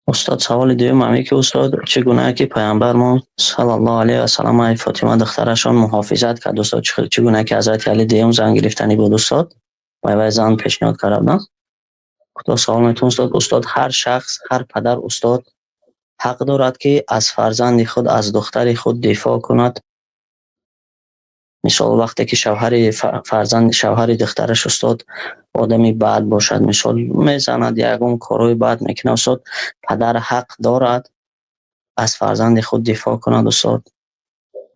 استاد سوال دوم همین که استاد چگونه که پیامبر ما صلی الله علیه و سلم ای فاطمه دخترشان محافظت کرد استاد، چگونه که حضرت علی دوم زن گرفتنی بود استاد وای زن پیشنهاد کردن. خدا سوال میتون استاد. استاد هر شخص، هر پدر استاد حق دارد که از فرزند خود، از دختر خود دفاع کند. مثال وقتی که شوهر فرزند، شوهر دخترش استاد آدمی بد باشد، مثال میزند یگون کارهای بد میکنه استاد، پدر حق دارد از فرزند خود دفاع کند استاد.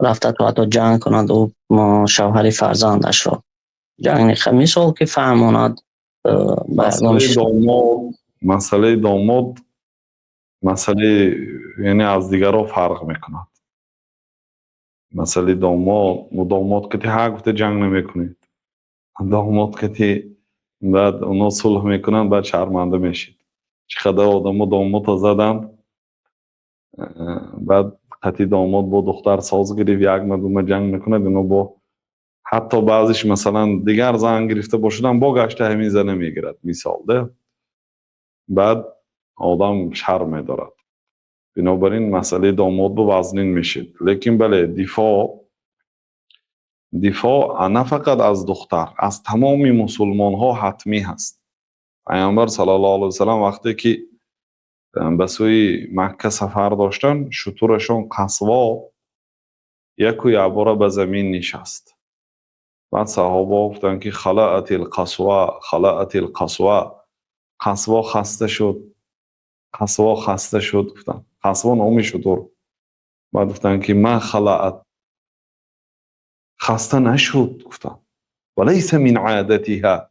رفته تو حتی جنگ کند و شوهر فرزندش را جنگ نخواهد، مثال که فهماند مسئله داماد مسئله یعنی از دیگرها فرق میکند. مسئله داماد که تی حق گفته جنگ نمیکنید، داماد که تی بعد اونا صلح میکنند بعد شرمنده میشید. چقدر آدم داماد زدن بعد قطعی داماد با دختر ساز گرفت یک مدومه جنگ میکند، اونا با حتی بعضیش مثلا دیگر زن گرفته باشدن با گشته همین زنه میگیرد مثال ده، بعد آدم شرم دارد. بنابراین مسئله داماد با وزنین میشید. لیکن بله دفاع نه فقط از دختر، از تمام مسلمان ها حتمی هست. پیامبر صلی الله علیه وسلم وقتی که به سوی مکه سفر داشتن، شترشون قصوا یک و یعباره به زمین نشست. بعد صحابه گفتن که خلعت القصوا، خلعت القصوا، قصوا خسته شد، قصوا خسته شد. گفتن قصوا نامی شتر. بعد گفتن که ما خلعت، خسته نشد. گفتن ولیس من عادتها،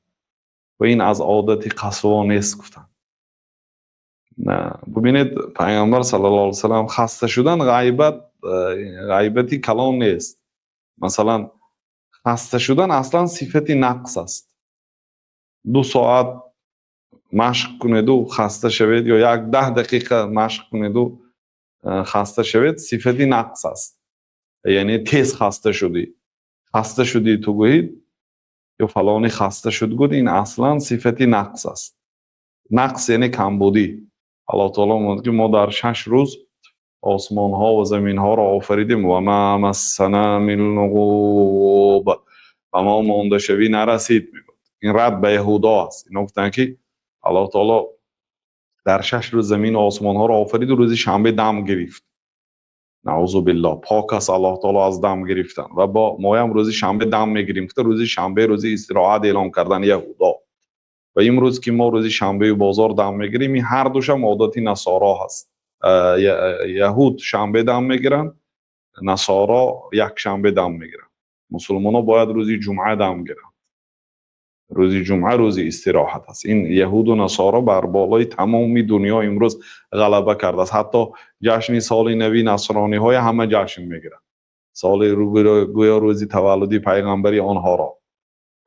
و این از عادت قصوا نیست. گفتن نه. ببینید پیامبر صلی الله علیه وسلم خسته شدن غیبتی کلام نیست. مثلا خسته شدن اصلا صفتی نقص است. 2 ساعت مشق کنید و خسته شوید، یا 10 دقیقه مشق کنید و خسته شوید، صفتی نقص است. یعنی تیز خسته شدی تو گویید یا فلانی خسته شد گوید، این اصلا صفتی نقص است. نقص یعنی کمبودی. الله تعالی میگه ما در 6 روز آسمان ها و زمین ها را آفریدیم و ما مسنا من لغوب، و ما مانده شوی نرسید. میگه این رد به یهودا است. اینا گفتن که الله تعالی در 6 روز زمین و آسمان ها را آفرید و روز شنبه دم گرفت. نعوذ بالله، پاک است الله تعالی از دم گرفتن. و با ما هم روز شنبه دم میگیریم. که روز شنبه روز استراحت اعلام کردن یهودا، و امروز که ما روز شنبه بازار دم میگیریم، این هر دوش هم عادت نصارا هست. یهود شنبه دم میگیرن، نصارا یک شنبه دم میگیرن. مسلمان ها باید روز جمعه دم گیرن. روز جمعه روز استراحت است. این یهود و نصارا بر بالای تمامی دنیا امروز غلبه کرده است. حتی جشن سال نوی نصرانی های همه جشن میگیرن. سال گویا روز تولد پیغمبری آنها را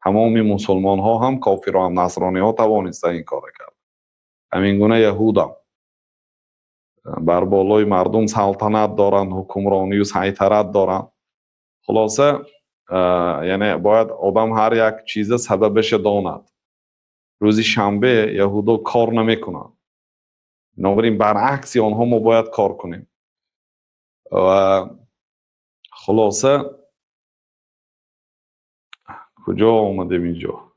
تمامی مسلمان ها هم کافر هم نصرانی ها توانسته این کار کرد. همین گونه یهود هم بر بالای مردم سلطنت دارند، حکمرانی و سیطرت دارند. خلاصه یعنی باید آدم هر یک چیز سببش داند. روز شنبه یهودا کار نمیکنند، بنابراین برعکس آنها ما باید کار کنیم. و خلاصه کجا آمدیم اینجا؟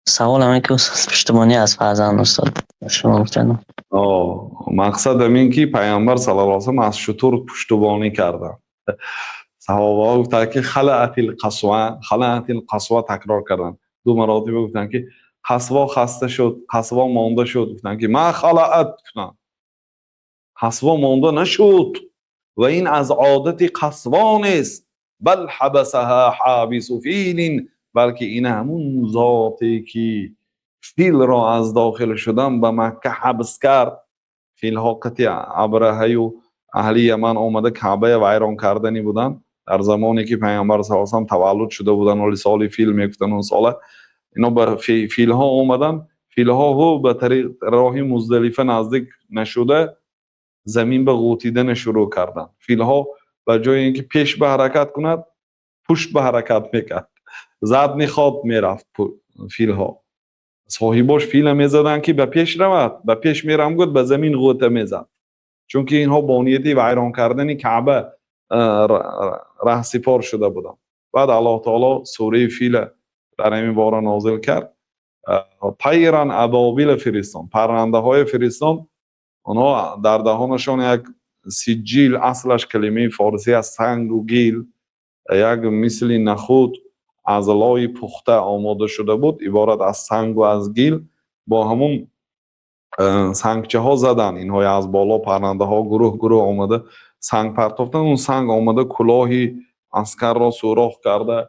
سوال همه که پشتیبانی از فرزند استاد شما گفتن. مقصد همین که پیامبر صلی الله علیه و سلم از شتر پشتیبانی کردن. صحابه ها گفتن که خلعت القصوا تکرار کردن. 2 مراتب گفتن که قصوا خسته شد، قصوا مانده شد. گفتن که ما خلعت، قصوا مانده نشد و این از عادت قصوا نیست، بل حبسها حابس فیل، بلکه این همون ذاتی که فیل را از داخل شدن به مکه حبس کرد. فیل ها قطع ابرهه و اهل یمن آمده کعبه ویران کردنی بودن در زمانی که پیامبر صلی الله علیه و سلم تولد شده بودن، ولی سال فیل میگفتن اون ساله. اینا به فیل ها آمدن، فیل ها به طریق راه مزدلفه نزدیک نشده زمین به غوطیدن شروع کردن. فیل ها به جای اینکه پیش به حرکت کند، پشت به حرکت میکرد. زد میخواد میرفت فیل ها. صاحباش فیل میزدن که به پیش رود، به پیش میرم گفت به زمین غوطه میزد، چون که اینها با نیتی ویران کردن کعبه رهسپار شده بودن. بعد الله تعالی سوره فیل در این باره نازل کرد. طیرا ابابیل فرستان، پرنده های فرستان، اونها در دهانشان یک سجیل، اصلش کلمه فارسی از سنگ و گیل، یک مثل نخود از لای پخته آماده شده بود، عبارت از سنگ و از گیل، با همون سنگچه ها زدن. اینها از بالا پرنده ها گروه گروه آمده سنگ پرتافتن، اون سنگ آمده کلاهی عسکر را سوراخ کرده،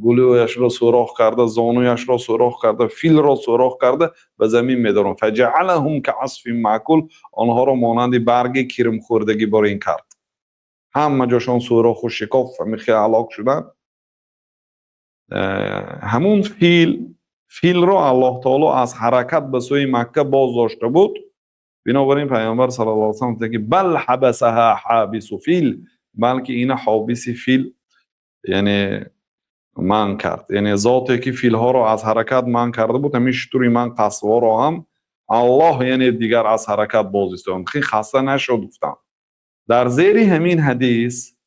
گلویش را سوراخ کرده، زانویش را سوراخ کرده، فیل را سوراخ کرده، به زمین میدارن. فجعلهم کعصف معکول، آنها را مانند برگ کرم خوردگی بارین کرد، همه جاشان سوراخ و شکاف، میخی هلاک شدن. همون فیل را الله تعالی از حرکت به سوی مکه باز داشته بود. بنابراین پیامبر صلی الله علیه و سلم گفت که بل حبسها حابس فیل، بلکه این حابس فیل یعنی من کرد، یعنی ذاتی که فیل ها را از حرکت من کرده بود، همیشه طوری من قصوا را هم الله یعنی دیگر از حرکت باز استاند، خیلی خسته نشد. گفتم در زیر همین حدیث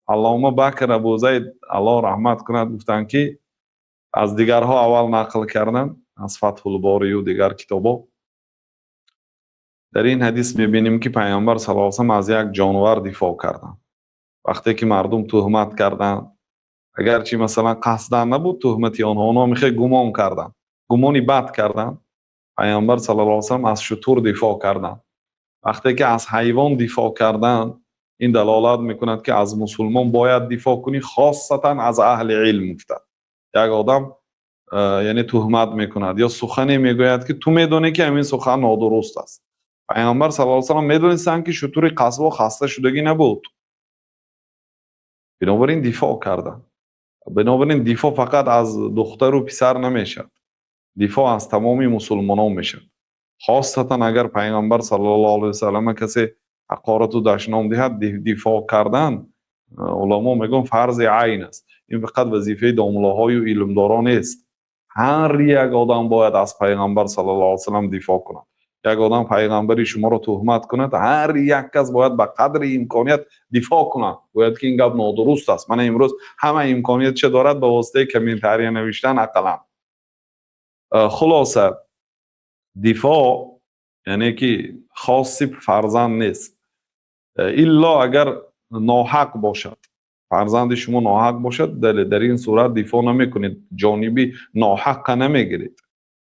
علامه بکر ابو زید الله رحمت کند گفتند که از دیگرها اول نقل کردن از فتح الباری و دیگر کتابا، در این حدیث میبینیم که پیامبر صلی الله علیه و سلم از یک جانور دفاع کردن. وقتی که مردم تهمت کردن، اگرچه مثلا قصدن نبود تهمتی آنها میخواد گمان کردن، گمانی بد کردن، پیامبر صلی الله علیه و سلم از شتر دفاع کردن. وقتی که از حیوان دفاع کردن، این دلالت میکند که از مسلمان باید دفاع کنی، خاصتا از اهل علم. افتاد یک آدم یعنی تهمت میکند یا سخنی میگوید که تو میدونی که همین سخن نادرست است، پیامبر صلی الله علیه و سلم میدونستند که شتر قصوا خسته شدگی نبود، بنابراین دفاع کردن. بنابراین دفاع فقط از دختر و پسر نمیشد، دفاع از تمامی مسلمانان میشد، خاصتا اگر پیامبر صلی الله علیه و سلم کسی حقارت و دشنام دهد، دفاع کردن علما میگن فرض عین است. این فقط وظیفه داملاهای و علمداران است، هر یک آدم باید از پیغمبر صلی الله علیه و سلم دفاع کند. یک آدم پیغمبری شما را تهمت کند، هر یک کس باید به قدر امکانیت دفاع کند، باید که این گپ نادرست است. من امروز همه امکانیت چه دارد به واسطه کامنتاری نوشتن اقلم. خلاصه دفاع یعنی که خاصی فرزند نیست، الا اگر ناحق باشد، فرزند شما ناحق باشد، در این صورت دفاع نمی کنید، جانبی ناحق نمیگیرید،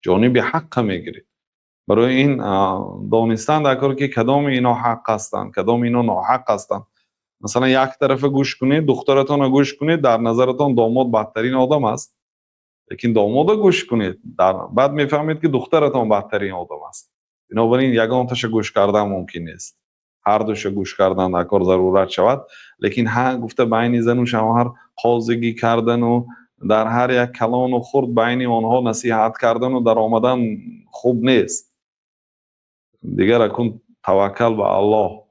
جانبی حق میگیرید. برای این دانستن در کار که کدام اینا حق هستند، کدام اینا ناحق هستند. مثلا یک طرف گوش کنید، دخترتان گوش کنید، در نظرتان داماد بدترین آدم است، لیکن داماد گوش کنید، بعد میفهمید که دخترتان بدترین آدم است. بنابراین یگان تاش گوش کردن ممکن نیست، هر دوش گوش کردن در کار ضرورت شود. لیکن ها گفته بین زن و شوهر خازگی کردن و در هر یک کلان و خرد بین آنها نصیحت کردن و در آمدن خوب نیست. دیگر اکن توکل به الله،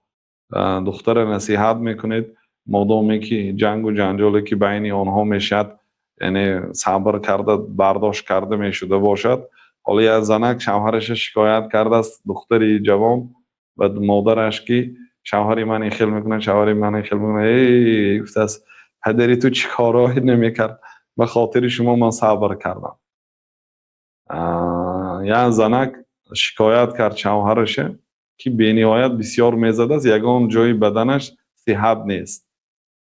دختر نصیحت میکنید، مادامی که جنگ و جنجالی که بین آنها میشد یعنی صبر کرده برداشت کرده میشده باشد. حالا یک زنک شوهرش شکایت کرده است، دختری جوان و مادرش که شوهری من خیل میکنه، شوهری من خیل میکنه، ای گفته است پدری تو چی کارایی نمیکرد، به خاطر شما من صبر کردم. یک زنک شکایت کرد شوهرش که بینهایت بسیار میزده است، یگان جای بدنش صحت نیست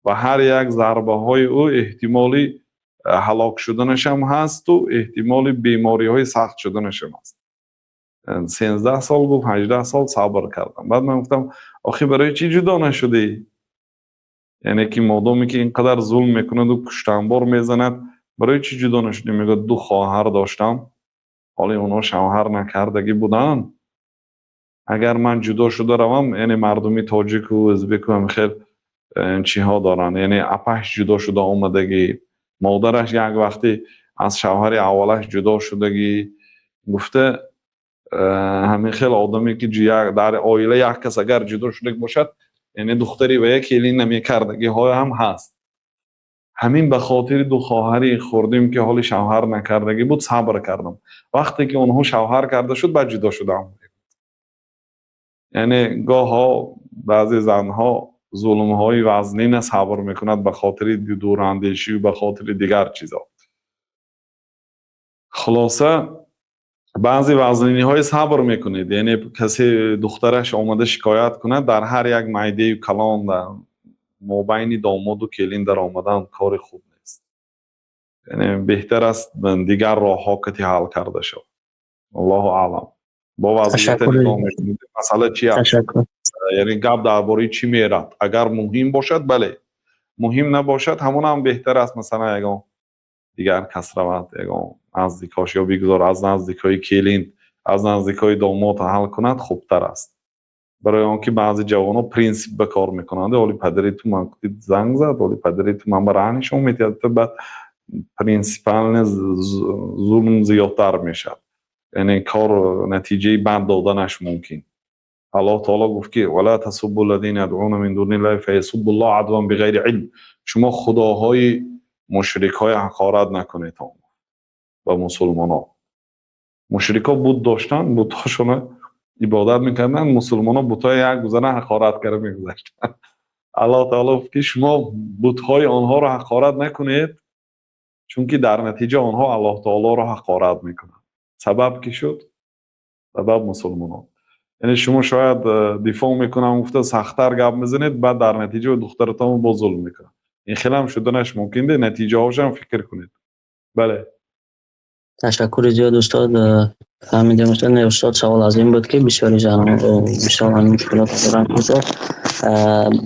و هر یک ضربه های او احتمالی هلاک شدنش هم هست و احتمال بیماری های سخت شدنش هم هست. 13 سال گفت 18 سال صبر کردم. بعد من گفتم آخی برای چی جدا نشدی؟ یعنی که مادامی که اینقدر ظلم میکند و کشتنبار میزند، برای چی جدا نشدی؟ میگه 2 خواهر داشتم، حالا اونا شوهر نکردگی بودن، اگر من جدا شده روم، یعنی مردمی تاجیک و ازبک و خیلی چی ها دارن، یعنی اپش جدا شده آمدگی، مادرش یک وقتی از شوهر اولش جدا شدگی. گفته همین خیلی آدمی که در عائله یک کس اگر جدا شده باشد، یعنی دختری و یک کلی نمی کردگی های هم هست. همین به خاطر دو خواهری خوردیم که حال شوهر نکردگی بود صبر کردم. وقتی که اونها شوهر کرده شد بعد جدا شدم. یعنی گاه ها بعضی زنها ظلم های وزنین صبر میکند به خاطر دوراندیشی و به خاطر دیگر چیزا. خلاصه بعضی وزنینی های صبر میکنید، یعنی کسی دخترش آمده شکایت کند در هر یک معده کلان در مابین داماد و کلین در آمدن کار خوب نیست. یعنی بهتر است دیگر راه ها کتی حل کرده شد. الله اعلم. با وضعیت نگاه میکنید مسئله چی است؟ یعنی گپ درباره چی میرد؟ اگر مهم باشد بله، مهم نباشد همون هم بهتر است مثلا یگان دیگر کس رود یگان نزدیکاش یا بگذار از نزدیکای کلین از نزدیکای داماد حل کند خوبتر است. برای آنکه بعضی جوانان پرینسیپ به کار میکنند، ولی پدری تو من زنگ زد، ولی پدری تو من برهنشون میتید بعد پرینسیپال ظلم زیادتر میشد، یعنی کار نتیجه بد دادنش ممکن. الله تعالی گفت که ولا تسبوا الذين يدعون من دون الله فيسبوا الله عدوا بغیر علم. شما خداهای مشرکای حقارت نکنید. و مسلمانان مشرکا بود داشتن، بتاشون عبادت میکردن، مسلمانان بتای یک گذره حقارت کرده میگذاشتن. الله تعالی گفت که شما بتهای آنها را حقارت نکنید، چون که در نتیجه آنها الله تعالی را حقارت میکنند. سبب کی شد؟ سبب مسلمانان. یعنی شما شاید دفاع میکنم گفته سخت‌تر گپ میزنید، بعد در نتیجه دخترتون با ظلم میکنه. این خیلی هم شدنش ممکنه، نتیجه هاش هم فکر کنید. بله. تشکر زیاد استاد. فهمیدیم استاد سوال از این بود که بسیاری زنان بسیار مشکلات دارن استاد.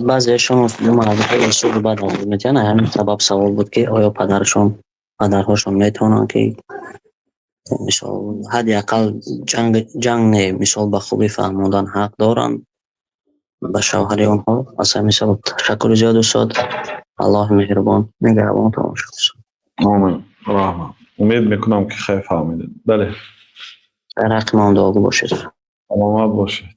بعضیشون اصلا معرفی استاد بعد از میتونن همین سبب سوال بود که آیا پدرهاشون میتونن که مثال حداقل جنگ نه مثال به خوبی فهموندن حق دارن به شوهر اونها. از همین سبب تشکر زیاد استاد. الله مهربان نگهبان تمام شد. آمین. رحمت. امید میکنم که خیلی فهمیدید. بله. در حق ما دعا باشید. سلامت باشید.